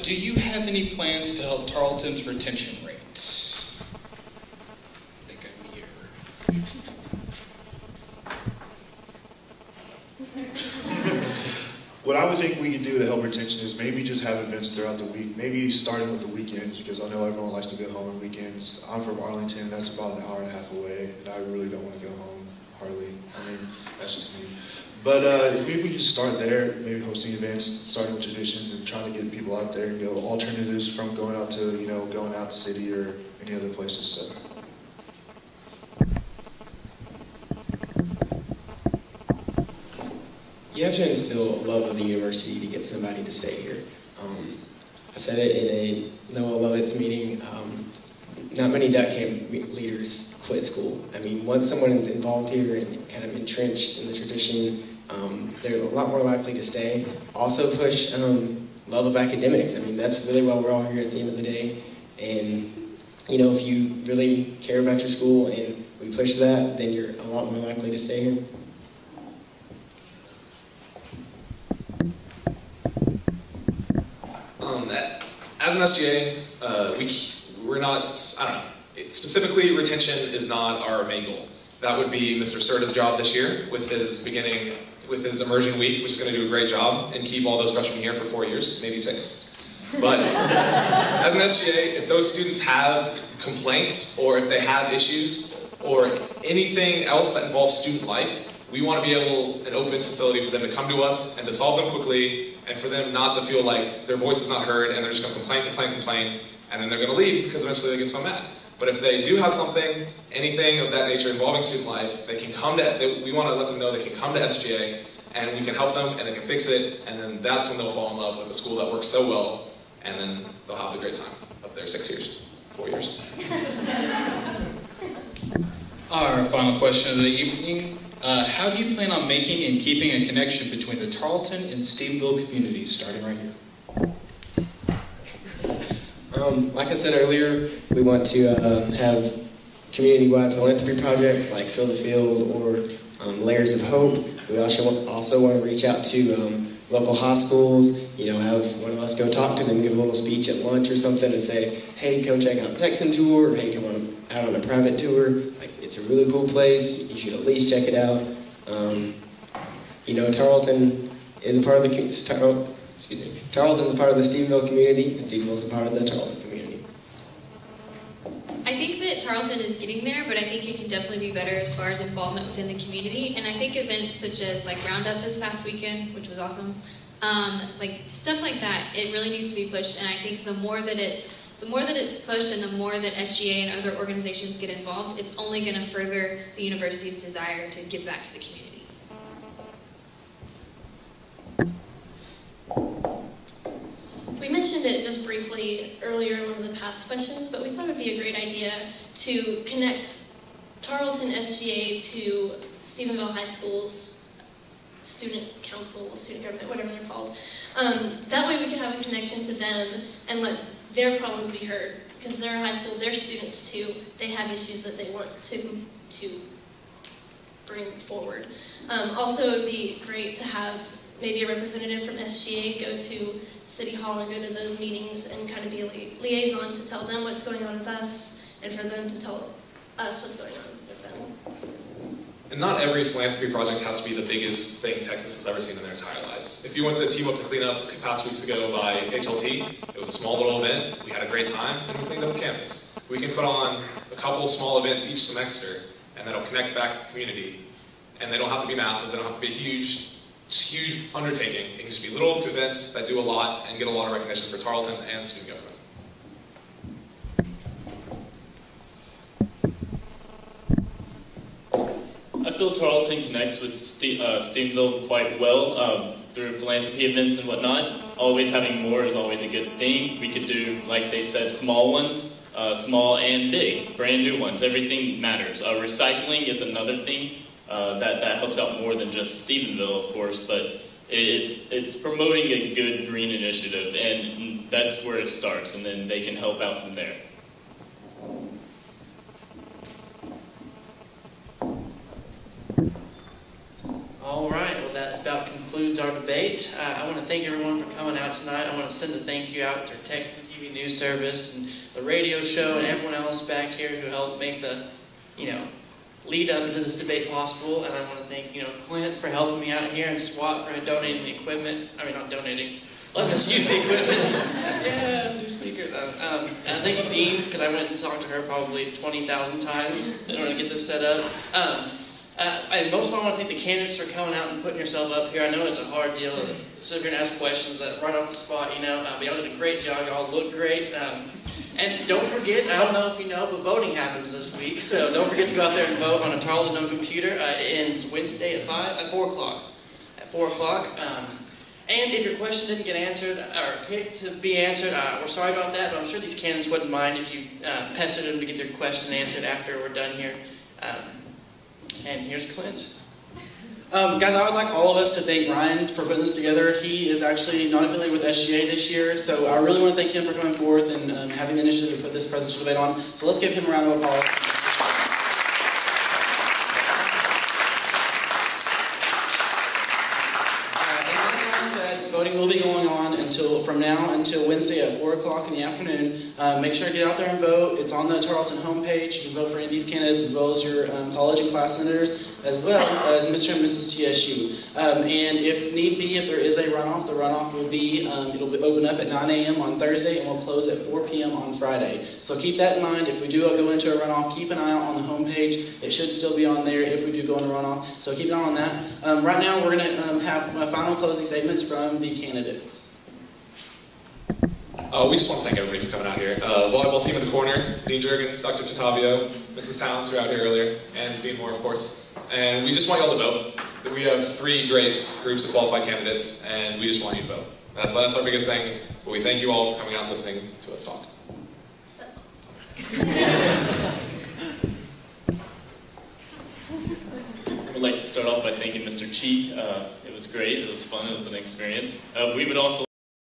Do you have any plans to help Tarleton's retention rates? I think I'm here. What I would think we could do to help retention is maybe just have events throughout the week, maybe starting with the weekends, because I know everyone likes to go home on weekends. I'm from Arlington, that's about an hour and a half away, and I really don't want to go home, hardly. I mean, that's just me. But maybe we can just start there, maybe hosting events, starting with traditions, and trying to get people out there, alternatives from going out to, going out to city or any other places. So. You have to instill a love of the university to get somebody to stay here. I said it in a Noah Lovett's meeting. Not many duck camp leaders quit school. I mean, once someone is involved here and kind of entrenched in the tradition, they're a lot more likely to stay. Also push love of academics. I mean, that's really why we're all here at the end of the day. And, if you really care about your school and we push that, then you're a lot more likely to stay here. As an SGA, we're not, I don't know, specifically retention is not our main goal. That would be Mr. Serta's job this year with his immersion week, which is going to do a great job and keep all those freshmen here for 4 years, maybe 6. But as an SGA, if those students have complaints or if they have issues or anything else that involves student life, we want to be an open facility for them to come to us and to solve them quickly, and for them not to feel like their voice is not heard and they're just going to complain, and then they're going to leave because eventually they get so mad. But if they do have something, anything of that nature involving student life, they can come to, we want to let them know they can come to SGA and we can help them and they can fix it, and then that's when they'll fall in love with a school that works so well, and then they'll have the great time of their 4 years. Our final question of the evening. How do you plan on making and keeping a connection between the Tarleton and Stephenville communities, starting right here? Like I said earlier, we want to have community-wide philanthropy projects like Fill the Field or Layers of Hope. We also want to reach out to local high schools, have one of us go talk to them, give a little speech at lunch or something and say, hey, come check out Texan Tour, or hey, come out on a private tour. It's a really cool place. You should at least check it out. Tarleton is a part of the Tarleton's a part of the Stephenville community, and Stephenville is a part of the Tarleton community. I think that Tarleton is getting there, but I think it can definitely be better as far as involvement within the community. And I think events such as Roundup this past weekend, which was awesome, stuff like that, it really needs to be pushed. And I think the more that it's pushed and the more that SGA and other organizations get involved, it's only going to further the university's desire to give back to the community. We mentioned it just briefly earlier in one of the past questions, but we thought it would be a great idea to connect Tarleton SGA to Stephenville High School's student council, student government, whatever they're called. That way we could have a connection to them and let their problems be heard, because they're a high school, they're students too. They have issues that they want to bring forward. Also, it would be great to have maybe a representative from SGA go to City Hall and go to those meetings and kind of be a liaison to tell them what's going on with us and for them to tell us what's going on with them. And not every philanthropy project has to be the biggest thing Texas has ever seen in their entire lives. If you went to Team Up to Clean Up a past weeks ago by HLT, it was a small little event, we had a great time, and we cleaned up campus. We can put on a couple small events each semester, and that'll connect back to the community. And they don't have to be massive, they don't have to be a huge undertaking. It can just be little events that do a lot and get a lot of recognition for Tarleton and student government. I feel Tarleton connects with Stephenville quite well through philanthropy events and whatnot. Always having more is always a good thing. We could do, like they said, small ones, small and big, brand new ones. Everything matters. Recycling is another thing that helps out more than just Stephenville, of course, but it's promoting a good green initiative, and that's where it starts, and then they can help out from there. All right, well that about concludes concludes our debate. I want to thank everyone for coming out tonight. I want to send a thank you out to our text and TV news service and the radio show and everyone else back here who helped make the, lead up into this debate possible. And I want to thank, Clint for helping me out here and SWAT for donating the equipment. I mean, not donating. Letting us use the equipment. Yeah, new speakers. And I thank Dean because I went and talked to her probably 20,000 times in order to get this set up. And most of all, I want to thank the candidates for coming out and putting yourself up here. I know it's a hard deal to sit here and ask questions that right off the spot, but y'all did a great job. Y'all look great. And don't forget, I don't know if you know, but voting happens this week. So don't forget to go out there and vote on a Tarleton home computer. It ends Wednesday at 4 o'clock. At 4 o'clock. And if your question didn't get answered or picked to be answered, we're sorry about that, but I'm sure these candidates wouldn't mind if you pestered them to get their question answered after we're done here. And here's Clint. Guys, I would like all of us to thank Ryan for putting this together. He is actually not affiliated with SGA this year, so I really want to thank him for coming forth and having the initiative to put this presidential debate on. So let's give him a round of applause. Voting will be going on from now until Wednesday at 4 o'clock in the afternoon. Make sure to get out there and vote. It's on the Tarleton homepage. You can vote for any of these candidates as well as your college and class senators, as well as Mr. and Mrs. TSU. And if need be, if there is a runoff, the runoff will be, it'll open up at 9 a.m. on Thursday and will close at 4 p.m. on Friday. So keep that in mind. If we do go into a runoff, keep an eye out on the homepage. It should still be on there if we do go in a runoff. So keep an eye on that. Right now, we're going to have final closing statements from the candidates. We just want to thank everybody for coming out here. Volleyball team in the corner, Dean Jurgens, Dr. Tatavio, Mrs. Towns, who were out here earlier, and Dean Moore, of course. And we just want y'all to vote. We have 3 great groups of qualified people, and we just want you to vote. That's our biggest thing. But we thank you all for coming out and listening to us talk. That's all. I would like to start off by thanking Mr. Cheek. It was great. It was fun. It was an experience. We would also